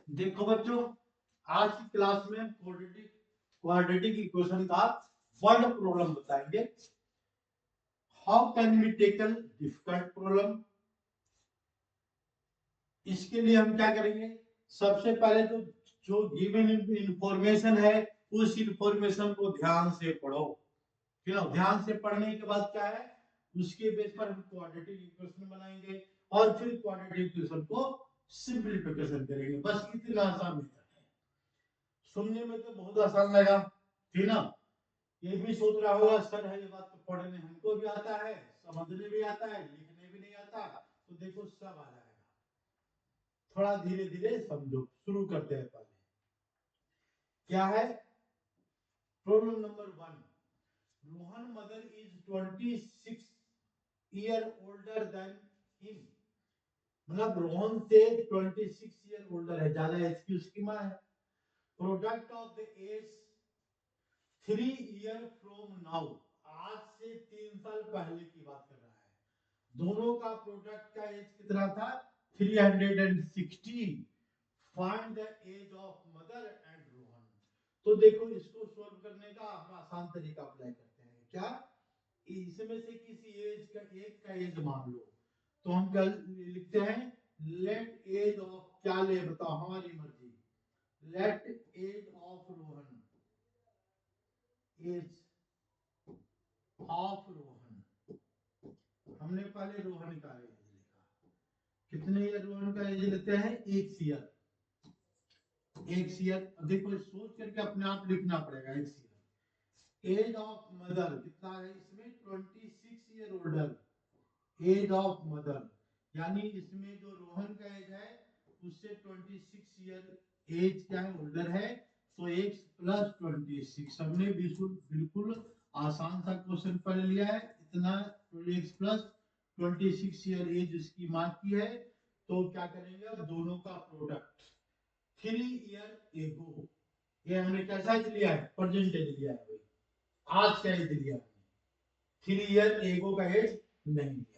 देखो बच्चों, आज की क्लास में क्वाड्रेटिक क्वाड्रेटिक इक्वेशन का वर्ड प्रॉब्लम बताएंगे। How can we tackle difficult problem. इसके लिए हम क्या करेंगे, सबसे पहले तो जो गिवन इंफॉर्मेशन है उस इंफॉर्मेशन को ध्यान से पढ़ो। फिर ध्यान से पढ़ने के बाद क्या है, उसके बेस पर हम क्वाड्रेटिक इक्वेशन बनाएंगे और फिर क्वाड्रेटिक इक्वेशन को सिंपलीफिकेशन करेंगे। बस इतना आसान मेथड है। सुनने में तो बहुत आसान लगा, ठीक ना। ये भी सोच रहा होगा सर है ये बात तो पढ़ने हमको भी आता है, समझने भी आता है, लिखने भी नहीं आता। तो देखो सब आ जाएगा, थोड़ा धीरे धीरे समझो। शुरू करते हैं। पहले क्या है, problem number 1। Rohan mother is 26 year older than him. मतलब रोहन से 26 ईयर ओल्डर है, ज्यादा एज की उसकी माँ है। Product of the age 3 year from now, आज से 3 साल पहले की बात कर रहा है। दोनों का प्रोडक्ट का एज कितना था, 360। Find the age of mother and Rohan. तो देखो इसको सॉल्व करने का हम आसान तरीका अप्लाई करते हैं। क्या, इसमें से किसी एज का एक का एज मान लो, तो हम क्या लिखते हैं, लेट एज ऑफ, क्या ले बताओ हमारी मर्जी, let age of Rohan, age of Rohan. हमने पहले रोहन का एज लिखा, कितने ईयर रोहन का एज लेते हैं, 1 ईयर। 1 ईयर देखो सोच करके अपने आप लिखना पड़ेगा। 1 ईयर एज ऑफ मदर कितना है इसमें, 26 year older. Age of mother यानी इसमें जो रोहन का एज है उससे 26 ईयर एज क्या है, ओल्डर है। तो x प्लस 26, हमने बिल्कुल बिल्कुल आसान सा क्वेश्चन पढ़ लिया है इतना। x प्लस 26 ईयर एज उसकी माँ की है। तो क्या करेंगे, अब दोनों का प्रोडक्ट 3 ईयर एगो, ये हमने कैसा एज लिया है, परसेंटेज लिया है भाई, आज का एज लिया है। 3 ईयर एगो का एज नहीं लिया है।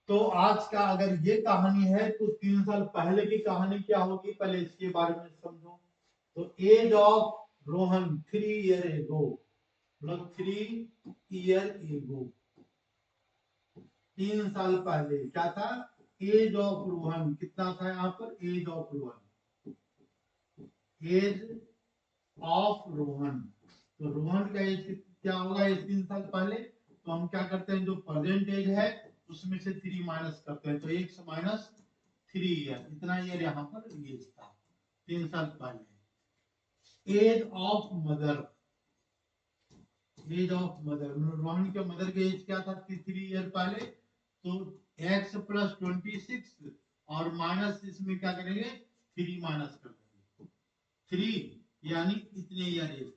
तो आज का अगर ये कहानी है तो 3 साल पहले की कहानी क्या होगी, पहले इसके बारे में समझो। तो एज ऑफ रोहन 3 ईयर एगो, मतलब 3 ईयर एगो, 3 साल पहले क्या था, एज ऑफ रोहन कितना था यहाँ पर, age of Rohan, age of Rohan. तो रोहन का एज क्या होगा, ये 3 साल पहले। तो हम क्या करते हैं, जो प्रेजेंट एज है उसमें से 3 माइनस करते हैं, तो x माइनस 3 ईयर, इतना ईयर यहाँ पर एज था 3 साल पहले। Age of mother, age of mother Rohan के मदर के एज क्या था, 3 ईयर पहले। तो x प्लस 26 और माइनस इसमें क्या करेंगे, 3 माइनस कर देंगे, 3 यानी इतने year age.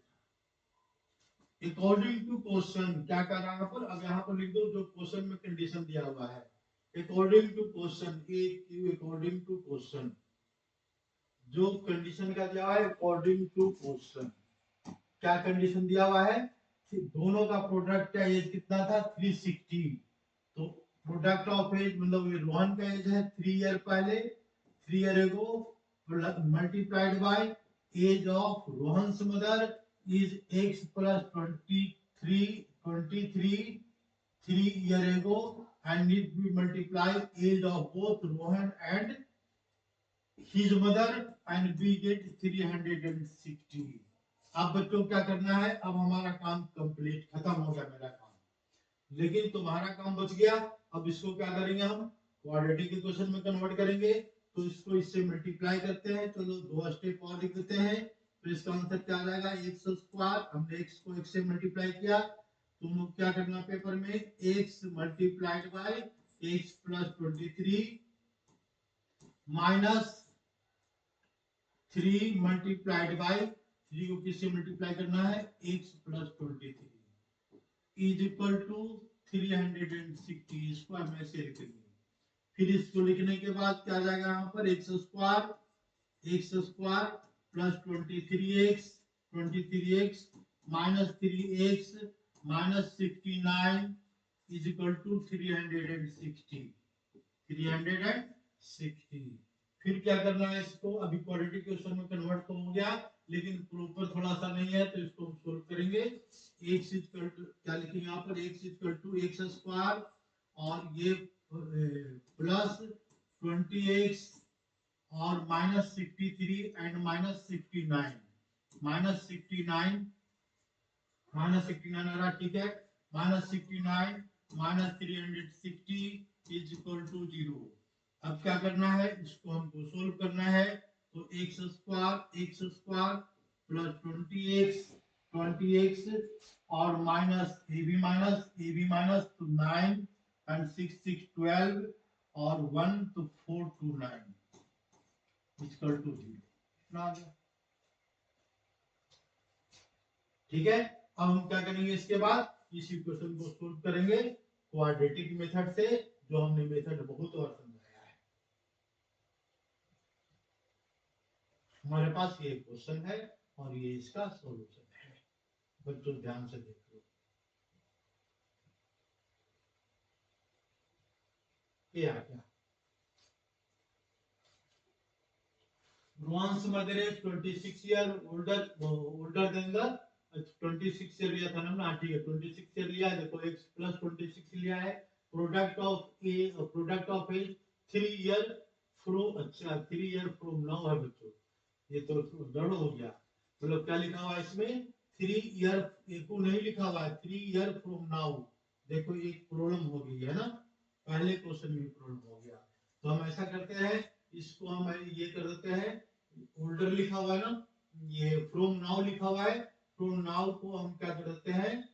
According to question क्या कर रहा है यहाँ पर, अब यहाँ पर लिख दो जो क्वेश्चन में कंडीशन दिया हुआ है। According to question, A Q according to question, जो कंडीशन का दिया हुआ है अकॉर्डिंग टू क्वेश्चन, क्या कंडीशन दिया हुआ है कि दोनों का प्रोडक्ट का एज कितना था, 360। तो प्रोडक्ट ऑफ एज मतलब ये रोहन का एज है 3 ईयर पहले, 3 year ago, multiplied by age of Rohan's mother is x plus 3 year ago, and if we multiply age of both Rohan and his mother and we get 360। अब बच्चों क्या करना है, अब हमारा काम कंप्लीट खत्म हो गया मेरा काम, लेकिन तुम्हारा काम बच गया। अब इसको क्या करेंगे, हम क्वाड्रेटिक इक्वेशन में कन्वर्ट करेंगे। तो इसको इससे मल्टीप्लाई करते हैं, चलो 2 स्टेप और लिख देते हैं। तो इसका आंसर क्या आ जाएगा, एक्स स्क्वायर, हमने एक्स को एक्स से मल्टीप्लाई किया। तुम लोग क्या करना पेपर में, x multiplied by x plus 23 minus 3 multiplied by 3 को किससे मल्टीप्लाई करना है, x plus 23 is equal to 360। इसको हम ऐसे लिखेंगे। फिर इसको लिखने के बाद क्या आ जाएगा यहाँ पर, x square plus 23x minus 3x minus 69 is equal to 360। फिर क्या करना है इसको, अभी क्वाड्रेटिक क्वेश्चन में कन्वर्ट तो हो गया, लेकिन प्रॉपर थोड़ा सा नहीं है, तो इसको हम सोल्व करेंगे। एक्स इक्वल टू क्या लिखेंगे यहाँ पर, x equal to x square और ये प्लस 20x और माइनस 63 एंड माइनस 69, माइनस 69 आ रहा, ठीक है। Minus 69 minus 360 is equal to 0। अब क्या करना है, इसको हमको सोल्व करना है। तो एक्स स्क्वायर प्लस 20x और माइनस ए बी माइनस तो 9 एंड 6 6 12 और 1 तो 4 2 9 इक्वल टू 0। ठीक है, अब हम क्या करेंगे, इसके बाद इस इक्वेशन को सोल्व करेंगे क्वाड्रेटिक मेथड से, जो हमने मेथड बहुत बार समझाया है। हमारे पास ये क्वेश्चन है और ये इसका सॉल्यूशन है। बच्चों ध्यान से देख लो, ये आ गया। Rohan's mother is 26 year older than the 26 year लिया था ना, ठीक है 26 ईयर लिया है। देखो x प्लस 26 लिया है। Product of age 3 year from, अच्छा 3 ईयर फ्रॉम नाउ है बच्चों, ये तो गड़बड़ हो गया। मतलब क्या लिखा हुआ है इसमें, 3 ईयर को नहीं लिखा हुआ है, 3 ईयर फ्रॉम नाउ। देखो एक प्रॉब्लम हो गई है ना, पहले क्वेश्चन में प्रॉब्लम हो गया। तो हम ऐसा करते हैं, इसको हम ये कर देते हैं, ओल्डर लिखा हुआ है ना, ये फ्रॉम नाउ लिखा हुआ है, फ्रॉम नाउ को हम क्या कर देते हैं,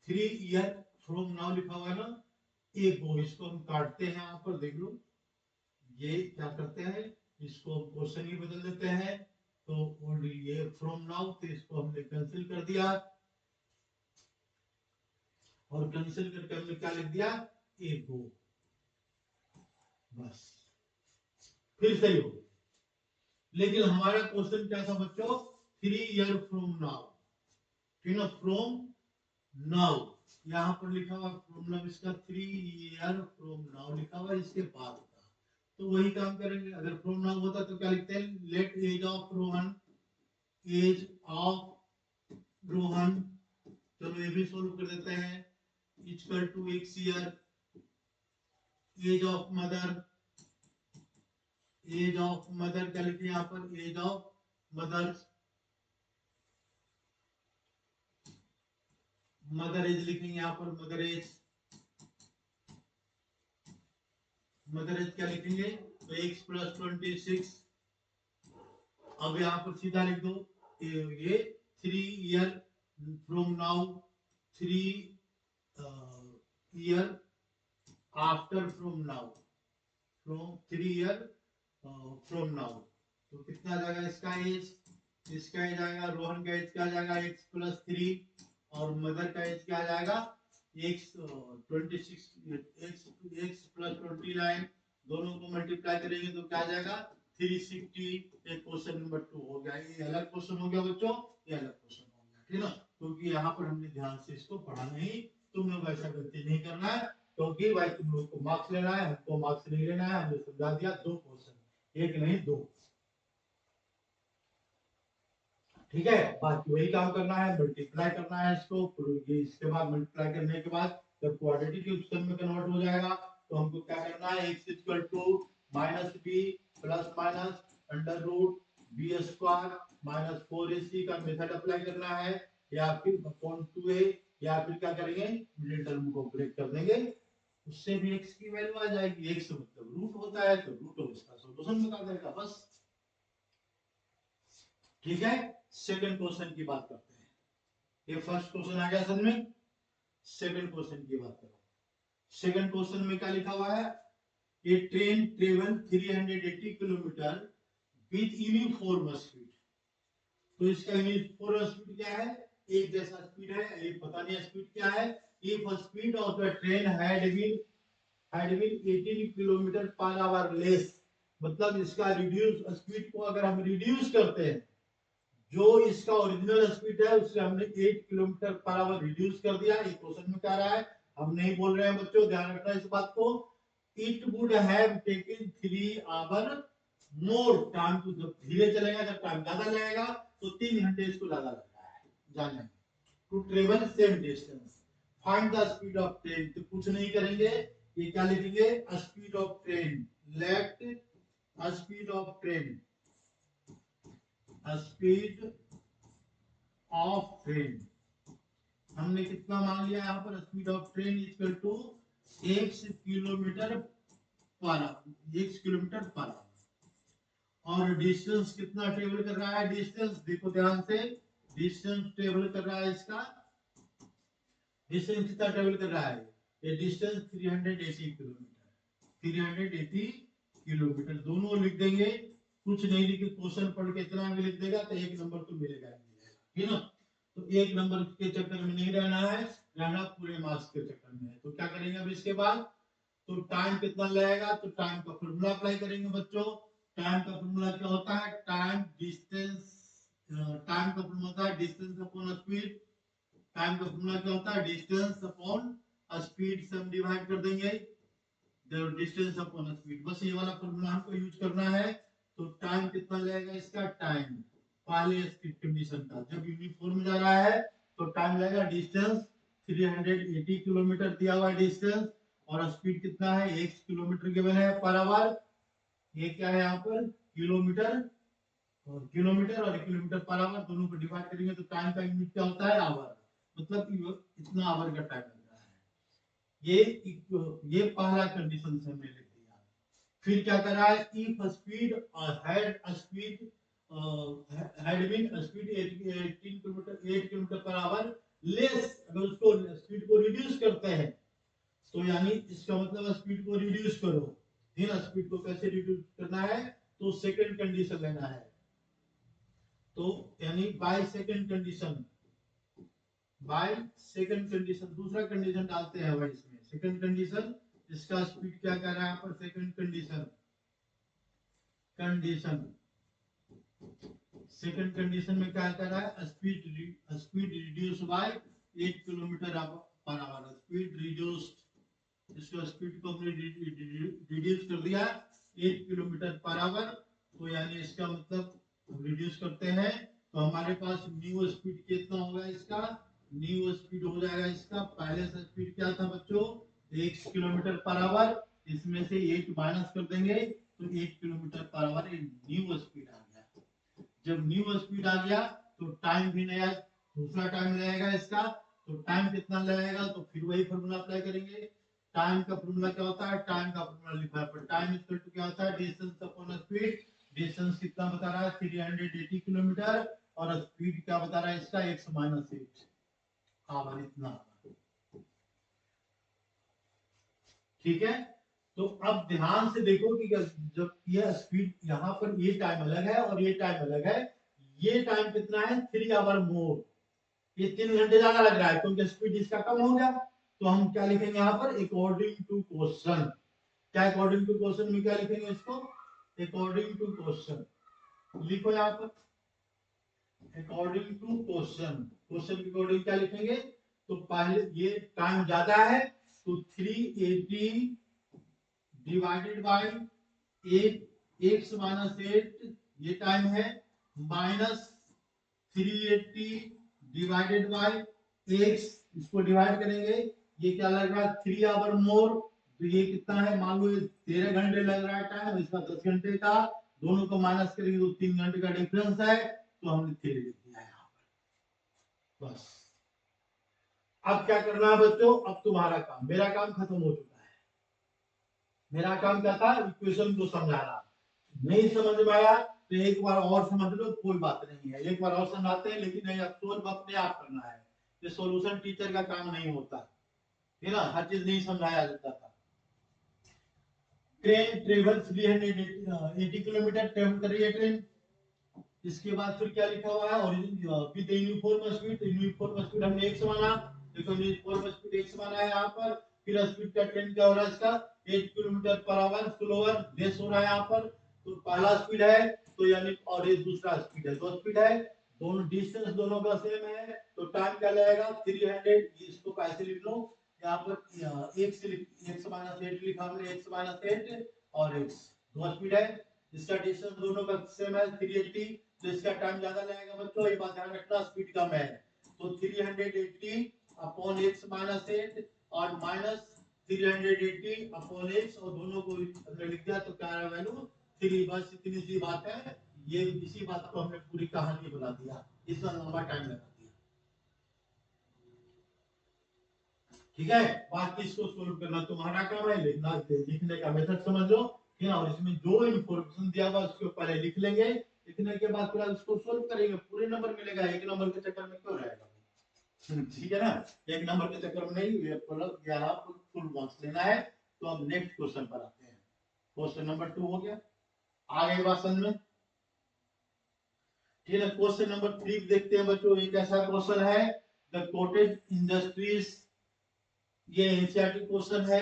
3 ईयर फ्रॉम नाउ लिखा हुआ है ना, एक को इसको हम काटते हैं यहाँ पर, देख लो ये क्या करते हैं, इसको क्वेश्चन ही बदल देते हैं। तो ओनली ये फ्रॉम नाउ, तो इसको हमने कैंसिल कर दिया और कैंसिल करके हमने क्या लिख दिया, एक को, बस फिर सही हो। लेकिन हमारा क्वेश्चन क्या था बच्चों, 3 ईयर फ्रॉम नाउ, ठीक है, फ्रॉम नाउ यहाँ पर लिखा हुआ प्रॉब्लम इसका 3 ईयर फ्रॉम नाउ लिखा हुआ, इसके बाद का तो वही काम करेंगे। अगर फ्रॉम नाउ होता तो क्या लिखते हैं, let age of Rohan, age of Rohan, चलो ये भी सोल्व कर देते हैं, equal to x year, age of mother क्या लिखे यहाँ पर, एज ऑफ मदर एज लिखेंगे यहाँ पर, मदर एज क्या लिखेंगे, तो x प्लस 26। अब यहाँ पर सीधा लिख दो, ये 3 year from now, 3 year after from now, from 3 year from now. तो कितना जाएगा इसका एज, आएगा रोहन का एज क्या जाएगा, x प्लस 3 और मदर का एज क्या जाएगा, x 26, x प्लस 29, दोनों को मल्टीप्लाई करेंगे तो क्या जाएगा 360। एक क्वेश्चन नंबर 2 हो गया, ये अलग क्वेश्चन हो गया बच्चों, ये अलग क्वेश्चन हो गया, ठीक है ना। क्योंकि यहाँ पर हमने ध्यान से इसको पढ़ा नहीं, तुम लोग ऐसा गलती नहीं करना है, क्योंकि भाई तुम लोग को मार्क्स लेना है, हमको मार्क्स नहीं लेना है। हमने समझा दिया 2 क्वेश्चन, एक नहीं 2, ठीक है। बाकी वही काम करना है, मल्टीप्लाई करना है इसको, इसके बाद मल्टीप्लाई करने के बाद जब क्वाड्रेटिक क्वेश्चन में कन्वर्ट हो जाएगा तो हमको क्या करना है, x equal to minus b plus minus under root b square minus 4ac का मेथड अप्लाई करना है, या फिर अपॉन 2a, या फिर क्या करेंगे मिडिल टर्म को ब्रेक कर देंगे, उससे भी x की वैल्यू आ जाएगी। x मतलब रूट होता है, तो रूट ऑफ इसका सॉल्यूशन बता देगा, बस ठीक है। सेकंड क्वेश्चन की बात करते हैं, ये फर्स्ट क्वेश्चन आ गया समझ में, सेकंड क्वेश्चन की बात करो। सेकंड क्वेश्चन में क्या लिखा हुआ है, ये train travel 380 kilometre with uniform speed. तो इसका यूनिफॉर्म स्पीड क्या है, एक जैसा स्पीड है, ये पता नहीं स्पीड क्या है। If speed of the train had been 18 kilometre per hour less, मतलब इसका रिड्यूस स्पीड को अगर हम रिड्यूस करते हैं, जो इसका ओरिजिनल स्पीड है उससे हमने 8 किलोमीटर पर आवर रिड्यूस कर दिया। ये क्वेश्चन में कह रहा है, हम नहीं बोल रहे हैं बच्चों, ध्यान रखना इस बात को। It would have taken 3 hour more time to, जब धीरे चलेगा जब टाइम ज्यादा लगेगा तो 3 घंटे इसको ज्यादा लग रहा है जाने में, to travel same distance. Find the speed of train, तो कुछ नहीं करेंगे, ये क्या लिखेंगे, speed of train, let speed of train, speed of train हमने कितना मान लिया यहाँ पर, speed of train equal to x kilometre per hour, और डिस्टेंस कितना ट्रेवल कर रहा है, डिस्टेंस देखो ध्यान से, डिस्टेंस ट्रेवल कर रहा है इसका, डिस्टेंस कितना ट्रेवल कर रहा है, ये डिस्टेंस 380 किलोमीटर, 380 किलोमीटर दोनों लिख देंगे, कुछ नहीं लिखे, क्वेश्चन पढ़ के इतना भी लिख देगा तो एक नंबर तो मिलेगा, ठीक ना। तो एक नंबर के चक्कर में नहीं रहना है, रहना पूरे मार्क्स के चक्कर में है। तो क्या करेंगे अब इसके बाद, तो टाइम कितना लगेगा, तो टाइम का फॉर्मूला अप्लाई करेंगे बच्चों। टाइम का फॉर्मूला क्या होता है, टाइम डिस्टेंस, टाइम का फॉर्मूला होता है डिस्टेंस अपॉन स्पीड, टाइम का फॉर्मूला क्या होता है, डिस्टेंस अपॉन स्पीड से हम डिवाइड कर देंगे, डिस्टेंस अपॉन स्पीड, बस ये वाला फॉर्मूला हमको यूज करना है। तो टाइम कितना लगेगा इसका, टाइम पहले स्पीड कंडीशन का, जब यूनिफॉर्म जा रहा है तो टाइम लगेगा, डिस्टेंस 380 किलोमीटर दिया हुआ है डिस्टेंस, और स्पीड कितना है, 1 किलोमीटर गिवन है पर आवर, ये क्या है यहाँ पर किलोमीटर, और किलोमीटर पर आवर दोनों को डिवाइड करेंगे तो टाइम का यूनिट क्या होता है, आवर, मतलब इतना आवर का टाइम लग रहा है। ये पहला कंडीशन से हमने लिख दिया। फिर क्या कर रहा है, if speed had been speed 8 kilometre per hour less, अगर उसको स्पीड को रिड्यूस करते हैं तो यानी इसका मतलब स्पीड को रिड्यूस करो, फिर स्पीड को कैसे रिड्यूस करना है, तो सेकंड कंडीशन लेना है, तो यानी बाय सेकंड कंडीशन दूसरा कंडीशन डालते हैं भाई इसमें, सेकंड कंडीशन, इसका स्पीड क्या कह रहा है यहाँ पर, सेकंड कंडीशन में क्या कर रहा है, speed reduce by 8 kilometre per our, speed reduced, इसका स्पीड को हमने रिड्यूस कर दिया 8 किलोमीटर पर आवर, तो यानी इसका मतलब हम रिड्यूस करते हैं तो हमारे पास न्यू स्पीड कितना होगा, इसका न्यू स्पीड हो जाएगा इसका, पहले से स्पीड क्या था बच्चों 1 किलोमीटर पर आवर, इसमें से 8 माइनस कर देंगे तो 8 kilometre per our new speed आ गया। जब न्यू स्पीड आ गया तो टाइम भी नया दूसरा टाइम लगेगा इसका, तो टाइम कितना लगेगा, तो फिर वही फॉर्मूला अप्लाई करेंगे। टाइम का फॉर्मूला क्या होता है, टाइम का फॉर्मूला लिखा है पर टाइम इक्वल टू क्या होता है, डिस्टेंस अपॉन स्पीड, डिस्टेंस कितना बता रहा है 380 किलोमीटर, और स्पीड क्या बता रहा है इसका x माइनस 8 आवर इतना, ठीक है। तो अब ध्यान से देखो कि जब यह स्पीड यहाँ पर ये टाइम अलग है और ये टाइम अलग है, ये टाइम कितना है 3 आवर मोर, ये 3 घंटे ज्यादा लग रहा है क्योंकि स्पीड इसका कम हो गया, तो हम क्या लिखेंगे यहाँ पर अकॉर्डिंग टू क्वेश्चन, क्या अकॉर्डिंग टू क्वेश्चन में क्या लिखेंगे इसको, अकॉर्डिंग टू क्वेश्चन लिखो यहाँ पर, अकॉर्डिंग टू क्वेश्चन के अकॉर्डिंग क्या लिखेंगे, तो पहले ये टाइम ज्यादा है तो 380 डिवाइडेड बाय 8 x माइनस 8 ये टाइम है, माइनस 380 डिवाइडेड बाय x, इसको डिवाइड करेंगे, ये क्या लग रहा है 3 आवर मोर, तो ये कितना है, मान लो 13 घंटे लग रहा है टाइम, इसका 10 घंटे का, दोनों को माइनस करेंगे तो 3 घंटे का डिफरेंस है, तो हमने 3 लिख दिया है यहाँ पर, बस। अब क्या करना है बच्चों, अब तुम्हारा काम, मेरा काम खत्म हो चुका है, मेरा काम क्या था, इक्वेशन को समझाना, नहीं समझ में आया तो एक बार और समझ लो, कोई बात नहीं है, एक बार और समझाते हैं, लेकिन नहीं, अब सोल्व अपने आप करना है, ये सॉल्यूशन टीचर का काम नहीं होता है ना, हर चीज नहीं समझाया जाता था। ट्रेन ट्रेवल 380 किलोमीटर ट्रेवल कर रही है ट्रेन, इसके बाद फिर क्या लिखा हुआ है, with uniform speed, uniform speed हमने x माना, देखो यूनिफॉर्म स्पीड x माना है यहाँ पर, फिर स्पीड का ट्रेन क्या हो रहा है इसका 8 kilometre per our, slower less हो रहा है यहाँ पर, तो पहला स्पीड है तो यानी, और ये दूसरा स्पीड है, दो स्पीड है, दोनों डिस्टेंस दोनों का सेम है, तो टाइम क्या लगेगा 300, इसको कैसे लिख लो, यहाँ पर एक्स माइनस 8 लिखा हमने, एक्स माइनस 8 और एक्स 2 स्पीड है, इसका डिस्टेंस दोनों का सेम है 380, तो इसका टाइम ज्यादा लगेगा बच्चों, ये बात ध्यान रखना, स्पीड कम है। तो 380 अपॉन एक्स माइनस 8 और माइनस 380 अपॉन एक्स, और दोनों को हमने लिख दिया, तो क्या है वैल्यू 3। बस इतनी सी बात है, ये इसी बात को हमने पूरी कहानी बना दिया, इसका लंबा टाइम लगा दिया। ठीक है, बाकी इसको सोल्व करना तुम्हारा काम है, लिखना लिखने का मेथड समझ लो, ठीक है, और इसमें जो इन्फॉर्मेशन दिया हुआ उसको पहले लिख लेंगे, लिखने के बाद फिर इसको सोल्व करेंगे, पूरे नंबर मिलेगा, एक नंबर के चक्कर में क्यों रहेगा, ठीक है ना, एक नंबर के चक्कर में नहीं, ये फुल मार्क्स लेना है। तो अब नेक्स्ट क्वेश्चन पर आते हैं, क्वेश्चन नंबर 2 हो गया, आगे बात समझ में, ठीक है। क्वेश्चन नंबर 3 देखते हैं बच्चों, एक ऐसा क्वेश्चन है, द कॉटेज इंडस्ट्रीज, ये एनसीईआरटी क्वेश्चन है,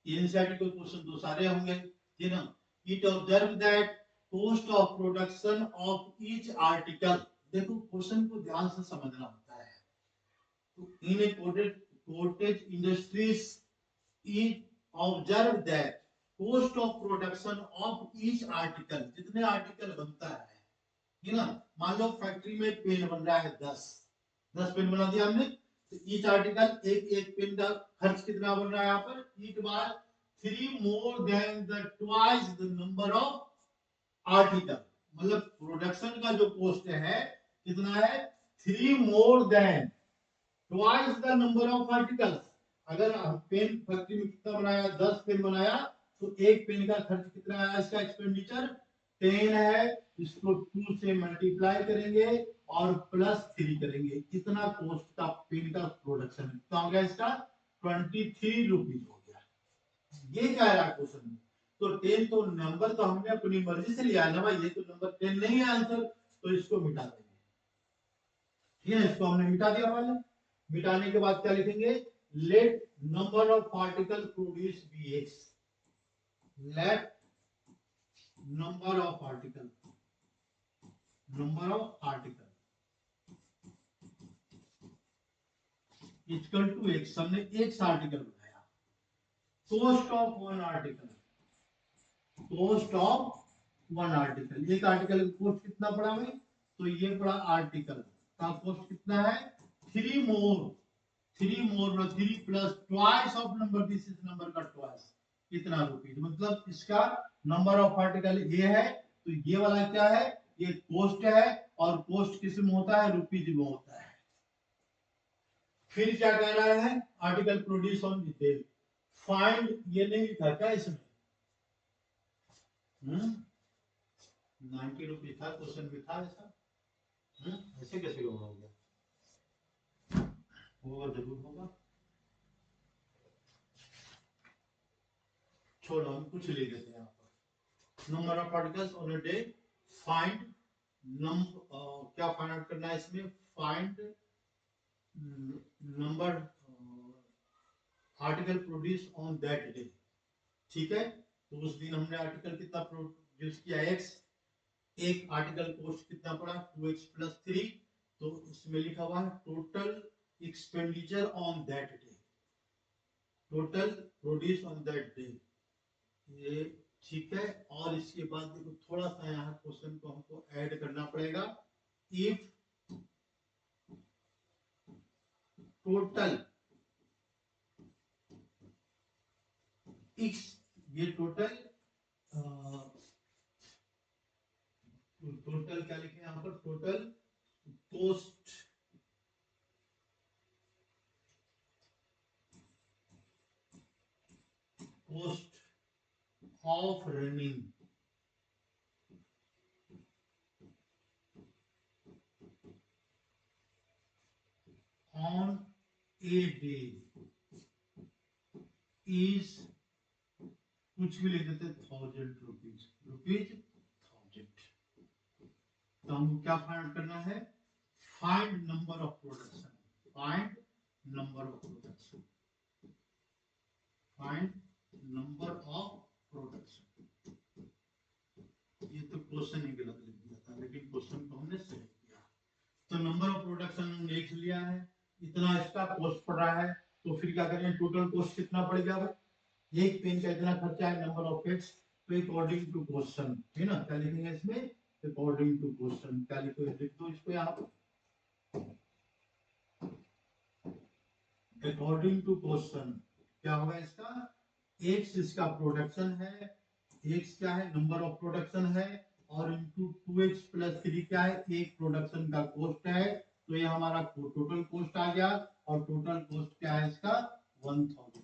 एनसीईआरटी के क्वेश्चन तो सारे होंगे, ठीक ना। It observe that cost of production of each article, देखो क्वेश्चन को ध्यान से समझना होता है, तो in a cottage industries it observe that cost of production of each article, जितने आर्टिकल बनता है, ठीक ना, मान लो फैक्ट्री में पेन बन रहा है 10 पेन बना दिया हमने, तो ईच आर्टिकल एक पेन का खर्च कितना बन रहा है यहाँ पर, each bar 3 more than the twice the number of article, मतलब प्रोडक्शन का जो कॉस्ट है कितना है, 3 more than twice the number of articles. अगर पेन फैक्ट्री में कितना बनाया, 10 पेन बनाया, तो एक पेन का खर्च कितना है, इसका एक्सपेंडिचर 10 है, इसको 2 से मल्टीप्लाई करेंगे और प्लस 3 करेंगे, कितना कॉस्ट का पेन का प्रोडक्शन कितना हो गया, इसका 23 रुपीज हो गया। ये क्या है क्वेश्चन में, तो 10 तो नंबर तो हमने अपनी मर्जी से लिया ना भाई, ये तो नंबर 10 नहीं है आंसर, तो इसको मिटा देंगे, ठीक है, इसको हमने मिटा दिया पहले, मिटाने के बाद क्या लिखेंगे, let number of particle produce be x, let number of article, number of article equal to x, हमने एक्स आर्टिकल बनाया, cost of one article, cost of one article, एक आर्टिकल का कॉस्ट कितना पड़ा हमें, तो ये पड़ा आर्टिकल का कॉस्ट कितना है, 3 मोर, 3 plus twice of number, this is number का ट्वाइस, कितना रुपीज, मतलब इसका नंबर ऑफ आर्टिकल ये है, तो ये वाला क्या है, ये कॉस्ट है, और कॉस्ट किस में होता है, रुपीज में होता है। फिर क्या कह रहा है, article produce on detail, find, ये नहीं लिखा क्या इसमें, 90 रुपीज था क्वेश्चन में, था ऐसा, ऐसे कैसे हो गया, होगा जरूर होगा, छोड़ो हम कुछ ले लेते हैं यहाँ पर, number of articles on a day, find क्या फाइंड आउट करना है इसमें, find number article produce on that day, ठीक है, तो उस दिन हमने आर्टिकल कितना प्रोड्यूस किया, एक्स, एक आर्टिकल कॉस्ट कितना पड़ा, 2x प्लस 3, तो इसमें लिखा हुआ है total expenditure on that day, total produce on that day, ये ठीक है। और इसके बाद देखो थोड़ा सा यहाँ क्वेश्चन को हमको ऐड करना पड़ेगा, इफ टोटल एक्स, ये टोटल टोटल क्या लिखे यहाँ पर, total cost of running on a day is, कुछ भी लिख देते 1000 रुपीज, 1000। तो हमको क्या फाइंड करना है, find number of production, find number of production, find number of production, ये तो क्वेश्चन ही गलत लिख दिया था, लेकिन क्वेश्चन को हमने सही किया। तो नंबर ऑफ प्रोडक्शन हमने लिख लिया है, इतना इसका कॉस्ट पड़ रहा है, तो फिर क्या करें, टोटल कॉस्ट कितना पड़ गया भाई, एक पेन का इतना खर्चा है, नंबर ऑफ पेज, तो अकॉर्डिंग टू क्वेश्चन, है ना, क्या लिखेंगे इसमें, अकॉर्डिंग टू क्वेश्चन, क्या लिखो, लिख दो इसको यहाँ पर, अकॉर्डिंग टू क्वेश्चन क्या होगा इसका, एक्स इसका प्रोडक्शन है, एक्स क्या है, नंबर ऑफ प्रोडक्शन है, और इनटू 2x + 3 क्या है, एक प्रोडक्शन का कॉस्ट है, तो ये हमारा टोटल कॉस्ट आ गया, और टोटल कॉस्ट क्या है इसका 1000,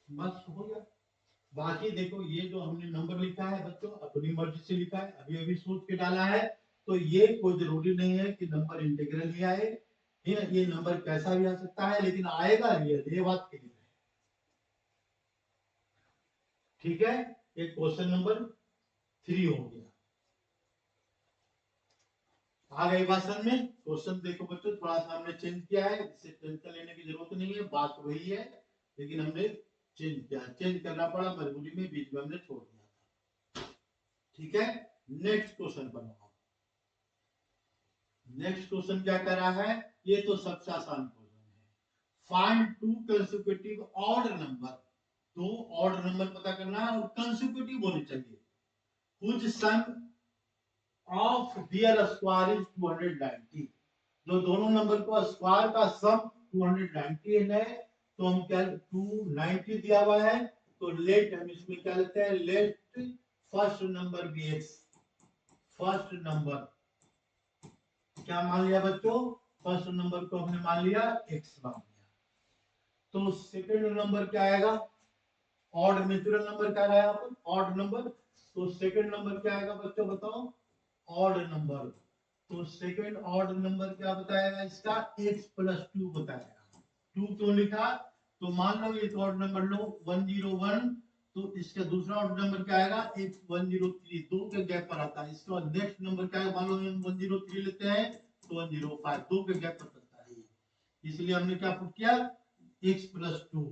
बस हो गया। बाकी देखो ये जो हमने नंबर लिखा है बच्चों अपनी मर्जी से लिखा है, अभी अभी सोच के डाला है, तो ये कोई जरूरी नहीं है कि नंबर इंटीग्रल ही आए, ये नंबर कैसा भी आ सकता है, लेकिन आएगा रियल, ये बात क्लियर है, ठीक है। ये क्वेश्चन नंबर 3 हो गया। आ गई बात समझ में, क्वेश्चन देखो बच्चों थोड़ा सा हमने चेंज किया है, इससे टेंशन लेने की जरूरत नहीं है, बात वही है, लेकिन हमने चेंज किया, चेंज करना पड़ा मजबूरी में, बीच में हमने छोड़ दिया था, ठीक है। नेक्स्ट क्वेश्चन पर, नेक्स्ट क्वेश्चन क्या कर रहा है, ये तो सबसे आसान क्वेश्चन है, फाइंड 2 कंसेक्यूटिव ऑड नंबर, तो ऑड नंबर पता करना है और कंसेक्यूटिव होने चाहिए, which sum of their square is 290, जो दोनों नंबर को स्क्वायर का सम 290 है, तो हम क्या 290 दिया हुआ है, तो लेट हम इसमें क्या लेते हैं, let first number be x, first number क्या मान लिया बच्चों, फर्स्ट नंबर को हमने मान लिया x मान लिया, तो सेकंड नंबर क्या आएगा, ऑड नेचुरल नंबर क्या आया अपन, ऑड नंबर, तो सेकंड नंबर क्या आएगा बच्चों बताओ, ऑड नंबर, तो सेकंड ऑड नंबर क्या बताएगा इसका, x + 2 बताएगा, 2 क्यों लिखा, तो मान लो एक ऑड नंबर लो 101, तो इसका दूसरा ऑड नंबर क्या आएगा x 103, दो के गैप पर आता है, इसका नेक्स्ट नंबर क्या है, मान लो हम 103 लेते हैं तो 105, दो के गैप पर चलता है, इसलिए हमने क्या पुट किया x + 2,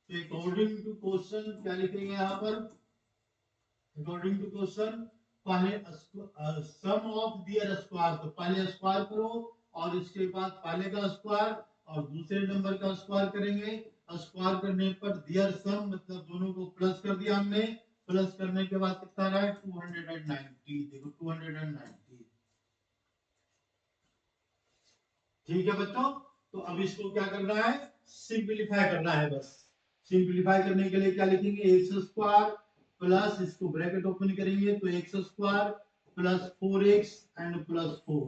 तो अकॉर्डिंग टू क्वेश्चन क्या लिखेंगे यहाँ पर, अकॉर्डिंग टू क्वेश्चन पहले सम ऑफ दियर स्क्वायर, तो पहले स्क्वायर करो, और इसके बाद पहले का स्क्वायर और दूसरे नंबर का स्क्वायर करेंगे, स्क्वायर करने पर दियर सम मतलब दोनों को प्लस कर दिया हमने, प्लस करने के बाद कितना रहा है 290, देखो 290, ठीक है बच्चों। तो अब इसको क्या करना है, सिंपलीफाई करना है बस, सिंपलीफाई करने के लिए क्या लिखेंगे, एक्स स्क्वायर प्लस, इसको ब्रैकेट ओपन करेंगे तो x square plus 4x and plus 4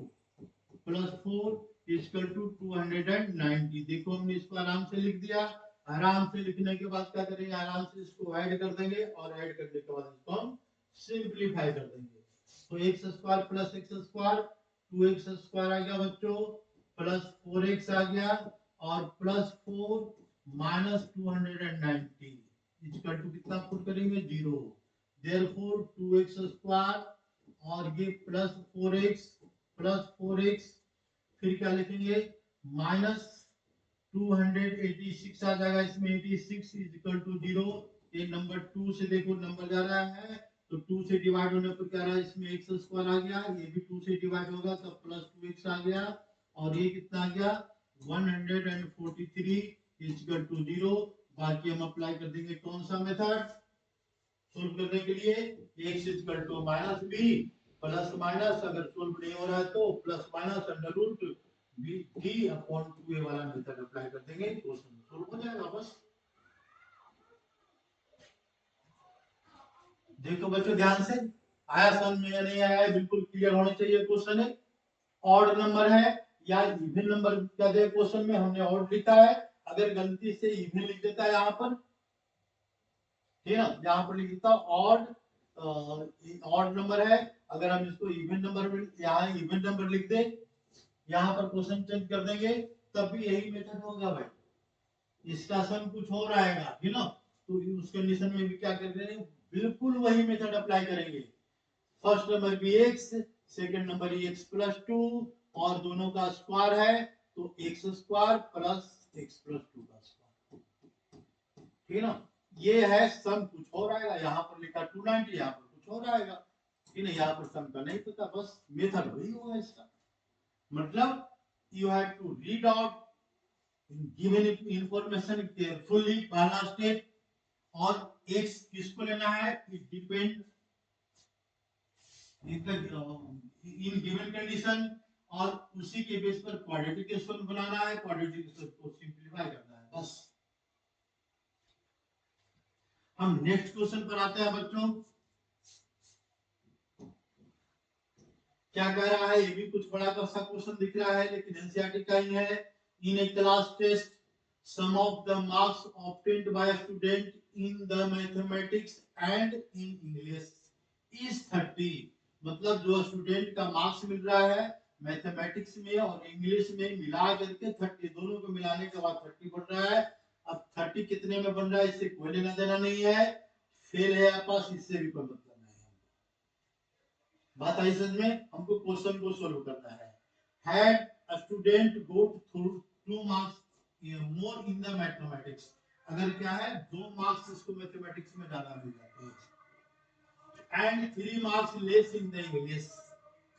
equal to 290, देखो हमने इसको आराम से लिख दिया, आराम से लिखने के बाद क्या करेंगे, आराम से इसको ऐड कर देंगे, और ऐड करने के बाद इसको हम सिंपलीफाई कर देंगे, तो x square plus x square 2x square आ गया बच्चों, प्लस 4x आ गया, और प्लस 4 माइनस 290 इक्वल टू कितना पुट करेंगे 0, देयरफॉर 2x स्क्वायर और ये प्लस 4x, फिर क्या लिखेंगे माइनस 286 आ जाएगा, इसमें 86 इज इक्वल टू 0, ये नंबर 2 से देखो नंबर जा रहा है, तो 2 से डिवाइड होने पर क्या रहा है, इसमें x स्क्वायर आ गया, ये भी 2 से डिवाइड होगा तो प्लस 2x आ गया, और ये कितना आ गया 143 इक्वल टू 0, बाकी हम अप्लाई कर देंगे कौन सा मेथड सोल्व करने के लिए, x equal to minus b plus minus, अगर सोल्व नहीं हो रहा है तो plus minus under root b upon 2a वाला मेथड अप्लाई कर देंगे, क्वेश्चन सोल्व हो जाएगा बस। देखो बच्चों ध्यान से, आया समझ में या नहीं आया, बिल्कुल क्लियर होना चाहिए क्वेश्चन है, ऑड नंबर है या इवन नंबर, क्या दे क्वेश्चन में हमने ऑड लिखा है, अगर गलती से इवन लिख देता है यहाँ पर, ठीक है ना, यहाँ पर लिख देता ऑड, ऑड नंबर है, अगर हम इसको इवन नंबर में यहाँ इवन नंबर लिख दे, यहाँ पर क्वेश्चन चेंज कर देंगे, तब भी यही मेथड होगा भाई, इसका सम कुछ और आएगा, है ना, तो उस कंडीशन में भी क्या कर रहे हैं, बिल्कुल वही मेथड अप्लाई करेंगे, फर्स्ट नंबर भी x, second number x plus 2, और दोनों का स्क्वायर है तो x square plus x plus 2 का स्क्वायर, ठीक है ना, ये है सम कुछ और आएगा, यहाँ पर लिखा 290, यहाँ पर कुछ और आएगा, ठीक है, यहाँ पर सम का नहीं पता, बस मेथड वही होगा इसका, मतलब you have to read out given information carefully, पहला स्टेप। और x किसको लेना है, it depend in given condition, और उसी के बेस पर क्वाड्रेटिक इक्वेशन बनाना है, क्वाड्रेटिक इक्वेशन को सिंपलीफाई करना है, बस। हम नेक्स्ट क्वेश्चन पर आते हैं बच्चों। क्या कह रहा है, ये भी कुछ बड़ा सा क्वेश्चन दिख रहा है, लेकिन एनसीईआरटी का ही है। In a class test sum of the marks obtained by student in the mathematics and in English is 30। मतलब जो स्टूडेंट का मार्क्स मिल रहा है मैथमेटिक्स में और इंग्लिश में मिला करके 30, दोनों को मिलाने के बाद 30 बन रहा है। अब 30 कितने में बन रहा है इससे कोई लेना देना नहीं है, फेल है आपके पास, इससे भी कोई मतलब नहीं है। बात आई समझ में, हमको क्वेश्चन को सोल्व करना है। Had a student got through 2 marks more in the mathematics, अगर क्या है 2 मार्क्स इसको मैथमेटिक्स में ज्यादा मिल जाते हैं, and 3 marks less in the English,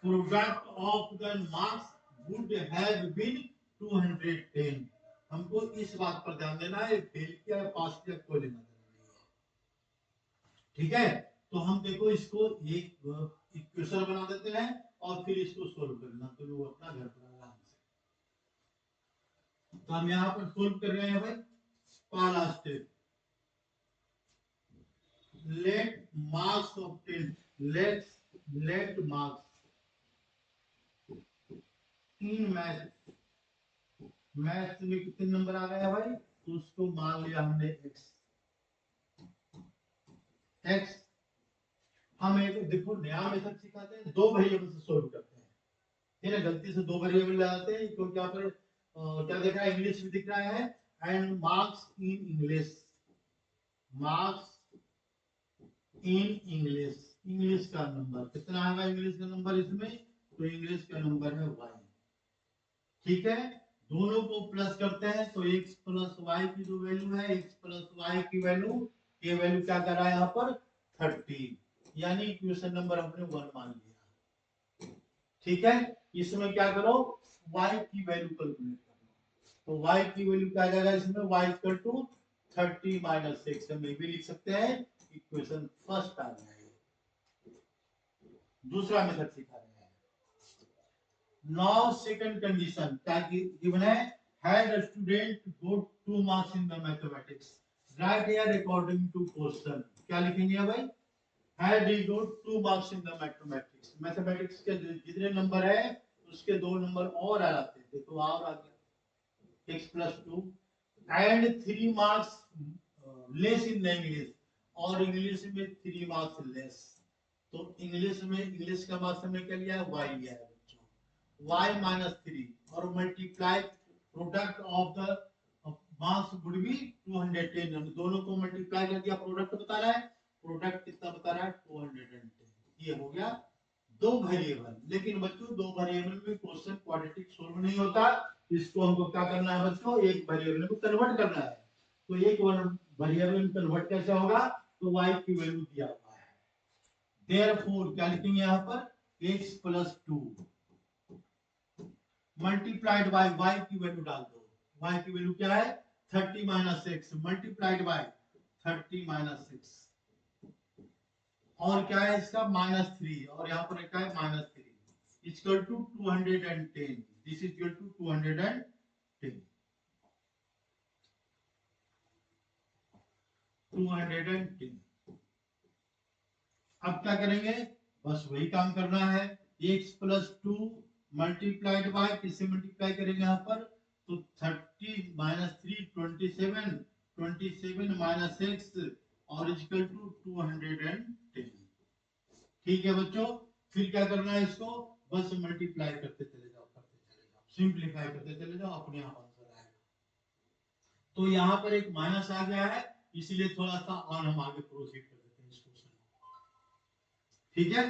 product of the marks would have been 210। हमको इस बात पर ध्यान देना है, फेल किया पास किया कोई लेना देना नहीं है, ठीक है। तो हम देखो इसको एक इक्वेशन बना देते हैं और फिर इसको सोल्व करना, तो लोग अपना घर पर आराम से। तो हम यहाँ पर सोल्व कर रहे हैं भाई, पहला step, let marks obtain, let marks in math, math में कितने नंबर आ गए भाई, तो उसको मान लिया हमने x। हम एक देखो नया मेथड सिखाते हैं, 2 वेरिएबल से सोल्व करते हैं, है ना। गलती से 2 वेरिएबल लगाते हैं क्योंकि यहाँ पर क्या दिख रहा है, इंग्लिश में दिख रहा है, and marks in English, marks in English, English का नंबर कितना आएगा, इंग्लिश का नंबर इसमें, तो इंग्लिश का नंबर है y, ठीक है। दोनों को प्लस करते हैं तो x प्लस y की जो वैल्यू है, x प्लस y की वैल्यू, ये वैल्यू क्या कर रहा है यहाँ पर 30, यानी इक्वेशन नंबर हमने 1 मान लिया, ठीक है। इसमें क्या करो, y की वैल्यू कैलकुलेट करो, तो y की वैल्यू क्या आ जाएगा इसमें, y इक्वल टू 30 माइनस 6, हम ये भी लिख सकते हैं, इक्वेशन फर्स्ट आ गया है। दूसरा मेथड सिखा रहे हैं। Now second condition क्या given है, had a student got 2 marks in the mathematics, write here according to question, क्या लिखेंगे भाई, had he got 2 marks in the mathematics, mathematics के जितने नंबर है उसके 2 नंबर और आ जाते हैं, देखो और आ गया x plus 2, and 3 marks less in the English, और इंग्लिश में 3 मार्क्स लेस, तो इंग्लिश में, इंग्लिश का मार्क्स हमने क्या लिया है, y लिया है बच्चों, y minus 3 और multiply product of the marks would be 210, हम दोनों को मल्टीप्लाई कर दिया, प्रोडक्ट बता रहा है, प्रोडक्ट कितना बता रहा है 210, ये हो गया 2 वेरिएबल। लेकिन बच्चों 2 वेरिएबल में क्वेश्चन क्वाड्रेटिक सोल्व नहीं होता, इसको हमको क्या करना है बच्चों, एक वेरिएबल में कन्वर्ट करना है, तो एक वेरिएबल में कन्वर्ट कैसे होगा, तो y की वैल्यू दिया हुआ है, देयरफॉर क्या लिखेंगे यहाँ पर, x plus 2 multiplied by y की वैल्यू डाल दो, y की वैल्यू क्या है 30 माइनस 6 मल्टीप्लाइड बाय 30 माइनस 6, और क्या है इसका -3, और यहाँ पर क्या है -3 equal to 210, this is equal to 210, 210। अब क्या करेंगे, बस वही काम करना है, x प्लस 2 मल्टीप्लाइड बाय, किससे मल्टीप्लाई करेंगे यहाँ पर, तो 30 माइनस 3 27, 27 माइनस 6 और इक्वल टू 210, ठीक है बच्चों। फिर क्या करना है इसको, बस मल्टीप्लाई करते चले जाओ, सिंप्लीफाई करते चले जाओ, अपने आप आंसर आएगा। तो यहाँ पर एक माइनस आ गया है, इसलिए थोड़ा सा और हम आगे प्रोसीड कर देते हैं इस क्वेश्चन, ठीक है।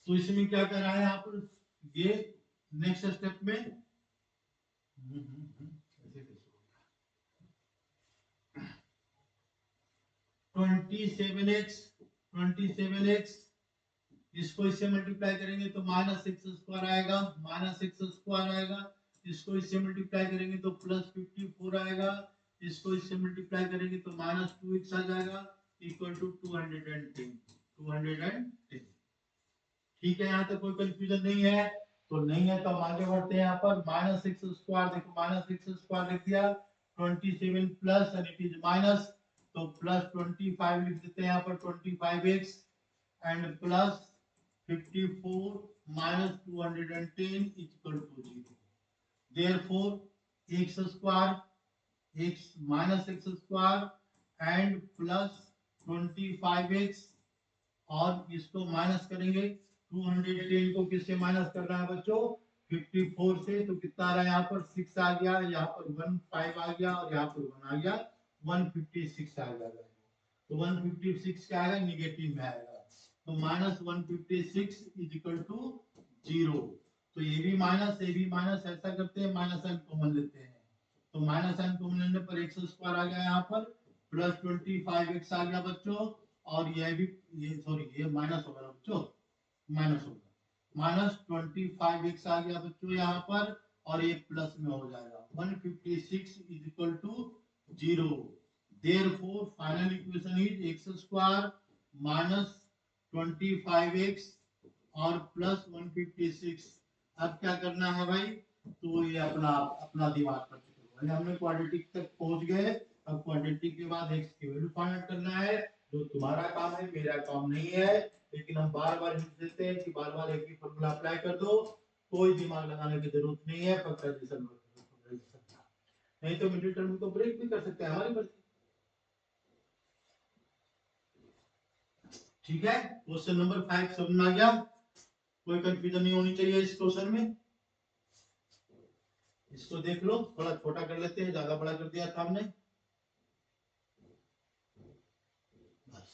तो इसमें क्या कर रहा है यहाँ पर, ये नेक्स्ट स्टेप में 27x इसको इससे मल्टीप्लाई करेंगे तो -6² आएगा, -6² आएगा, इसको इससे मल्टीप्लाई करेंगे तो +54 आएगा, इसको इससे मल्टीप्लाई करेंगे तो -2x आ जाएगा इक्वल टू 210। ठीक है, यहाँ तक कोई कंफ्यूजन नहीं है? तो नहीं है तो हम आगे बढ़ते हैं। यहाँ पर -x², देखो -x² लिख दिया, 27 plus and it is minus, तो +25 लिख देते हैं यहाँ पर 25x and plus 54 minus 210 equal to 0. Therefore, x square, x minus x square and plus 25x, और इसको माइनस करेंगे 210 को किससे माइनस करना है बच्चों? 54 से। तो कितना आ रहा है यहाँ पर? 6 आ गया, यहाँ पर 15 आ गया और यहाँ पर 1 आ गया, 156 आ गया। तो 156 क्या आएगा? निगेटिव में आएगा। तो -156 इज इक्वल टू 0। तो ये भी माइनस, ये भी माइनस, ऐसा करते हैं माइनस साइन कॉमन लेते हैं। तो माइनस साइन कॉमन लेने पर x² आ गया यहाँ पर, प्लस 25x आ गया बच्चों, और ये भी, ये सॉरी ये माइनस होगा बच्चों, माइनस होगा, -25x आ गया बच्चों यहाँ पर, और ये प्लस में हो जाएगा। 156 is equal to 0। Therefore, final equation is x² minus 25x और प्लस 156। अब क्या करना है भाई? तो ये अपना दिमाग कर चुके हैं, हमने क्वाड्रेटिक तक पहुंच गए। अब क्वाड्रेटिक के बाद x की वैल्यू फाइंड आउट करना है, जो तुम्हारा काम है, मेरा काम नहीं है। लेकिन हम बार बार हिंट देते हैं कि बार बार एक ही फॉर्मूला अप्लाई कर दो, कोई दिमाग लगाने की जरूरत नहीं है। फैक्टराइजेशन नहीं तो मिडिल टर्म को ब्रेक भी कर सकते हैं, हमारी मर्जी। ठीक है, क्वेश्चन नंबर 5 समझ में आ गया? कोई कंफ्यूजन नहीं होनी चाहिए इस क्वेश्चन में। इसको देख लो, थोड़ा छोटा कर लेते हैं, ज्यादा बड़ा कर दिया था हमने। बस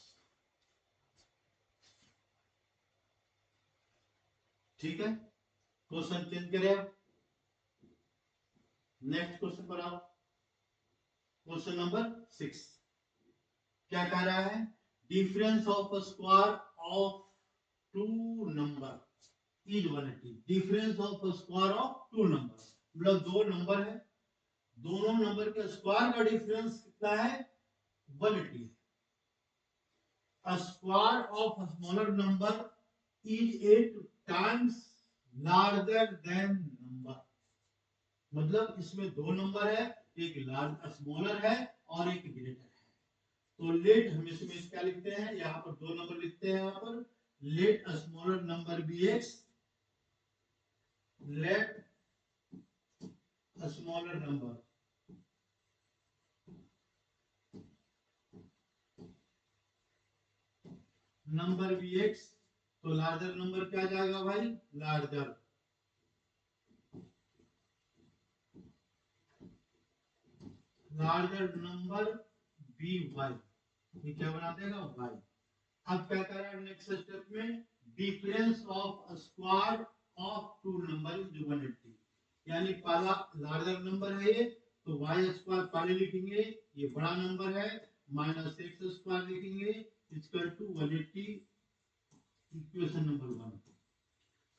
ठीक है, क्वेश्चन चेंज करें। नेक्स्ट क्वेश्चन पर आओ। क्वेश्चन नंबर 6 क्या कह रहा है? Difference of square of two number is 180। Difference of square of two number, मतलब दो नंबर है, दोनों नंबर के स्क्वायर का डिफरेंस कितना है? 180। A square of a smaller number is 8 times larger than number। मतलब इसमें दो नंबर है, एक लार्ज स्मॉलर है और एक ग्रेटर है। तो लेट हम इसमें क्या लिखते हैं? यहाँ पर दो नंबर लिखते हैं, यहाँ पर late a smaller number be x, let a smaller number be x। तो लार्जर नंबर क्या जाएगा भाई? लार्जर नंबर बी वाई, ये क्या बना देगा? वाई। अब क्या कर रहा है नेक्स्ट स्टेप में? Difference of square of two number is 180। यानी पहला लार्जर नंबर है ये, तो वाई स्क्वायर पहले लिखेंगे, ये बड़ा नंबर है, माइनस एक्स स्क्वायर लिखेंगे इक्वल टू 180। इक्वेशन नंबर 1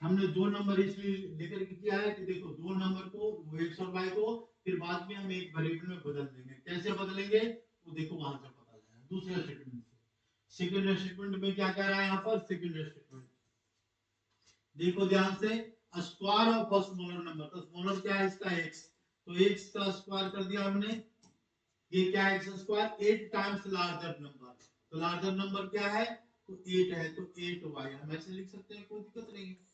हमने दो नंबर इसलिए लेकर के किया है कि देखो दो नंबर को, एक्स और वाई को, फिर बाद में हम एक वेरिएबल में बदल देंगे। कैसे बदलेंगे वो देखो वहां से पता चलेगा दूसरे स्टेटमेंट से। सेकंड स्टेटमेंट में क्या कह रहा है यहाँ पर? सेकंड स्टेटमेंट देखो ध्यान से, square of a smaller number, तो स्मॉलर क्या है इसका? x। तो x का स्क्वायर कर दिया हमने, ये क्या है? x square 8 times larger number. तो लार्जर नंबर क्या है? तो 8 है, तो 8y हम ऐसे लिख सकते हैं, कोई दिक्कत नहीं है।